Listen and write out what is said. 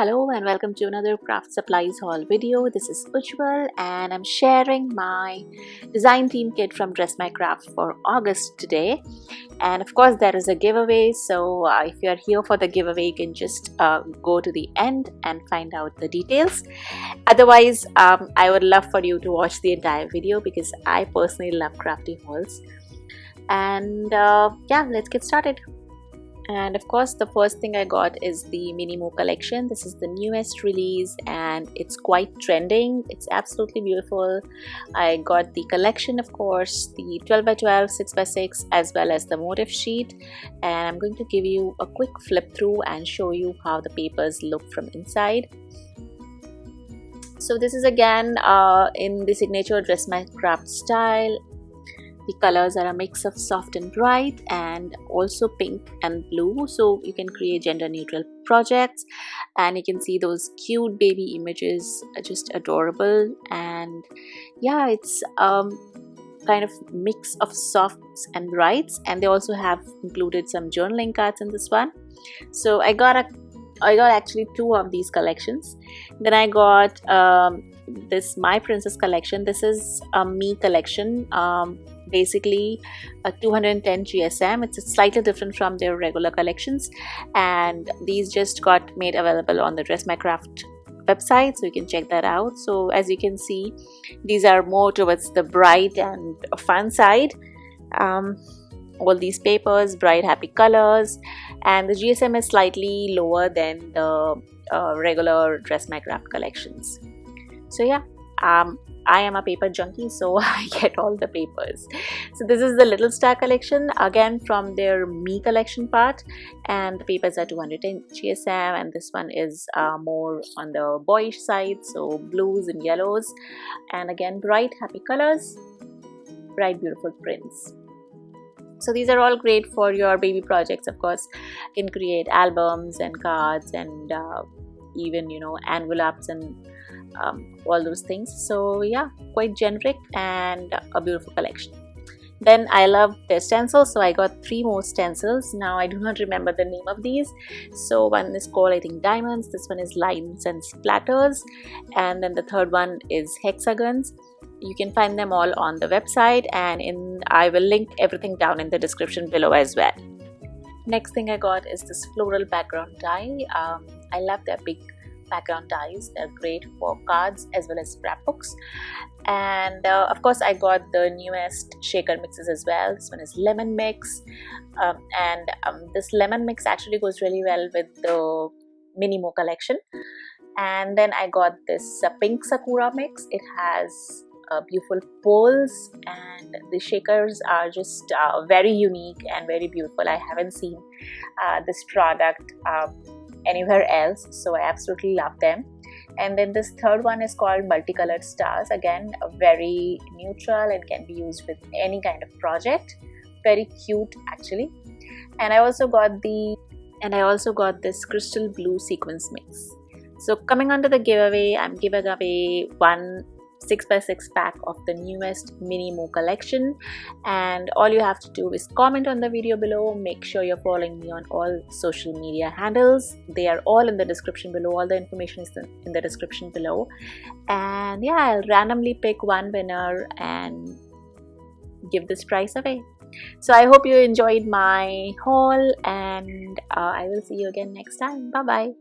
Hello and welcome to another craft supplies haul video. This is Ujjwal and I'm sharing my design theme kit from Dress My Craft for August today. And of course there is a giveaway, so if you are here for the giveaway you can just go to the end and find out the details. Otherwise I would love for you to watch the entire video because I personally love crafty hauls. And yeah, let's get started. And of course the first thing I got is the Mini Mo collection. This is the newest release and it's quite trending. It's absolutely beautiful. I got the collection, of course, the 12x12, 6x6 as well as the motif sheet, and I'm going to give you a quick flip through and show you how the papers look from inside. So this is again in the signature Dress My Craft style. The colors are a mix of soft and bright and also pink and blue, so you can create gender neutral projects. And you can see those cute baby images are just adorable. And yeah, it's kind of mix of softs and brights, and they also have included some journaling cards in this one. So I got actually two of these collections. Then I got this My Princess collection. This is a me collection, basically a 210 GSM. It's slightly different from their regular collections, and these just got made available on the Dress My Craft website, so you can check that out. So as you can see, these are more towards the bright and fun side. All these papers, bright happy colors, and the GSM is slightly lower than the regular Dress My Craft collections. So yeah, I am a paper junkie, so I get all the papers. So this is the Little Star collection, again from their me collection part, and the papers are 210 GSM, and this one is more on the boyish side, so blues and yellows, and again bright happy colors, bright beautiful prints. So these are all great for your baby projects. Of course, you can create albums and cards and even, you know, envelopes and all those things. So yeah, quite generic and a beautiful collection. Then I love their stencils, so I got 3 more stencils. Now I do not remember the name of these. So one is called, I think, diamonds, this one is lines and splatters, and then the third one is hexagons. You can find them all on the website, and I will link everything down in the description below as well. Next thing I got is this floral background die. I love their big background dies. They're great for cards as well as scrapbooks. And of course I got the newest shaker mixes as well. This one is lemon mix, and this lemon mix actually goes really well with the Mini Mo collection. And then I got this pink Sakura mix. It has beautiful poles, and the shakers are just very unique and very beautiful. I haven't seen this product anywhere else, so I absolutely love them. And then this third one is called multicolored stars, again very neutral and can be used with any kind of project. Very cute actually. And I also got this crystal blue sequence mix. So coming on to the giveaway, I'm giving away one 6x6 pack of the newest Mini Mo collection, and all you have to do is comment on the video below. Make sure you're following me on all social media handles. They are all in the description below. All the information is in the description below. And yeah, I'll randomly pick one winner and give this prize away. So I hope you enjoyed my haul, and I will see you again next time. Bye bye.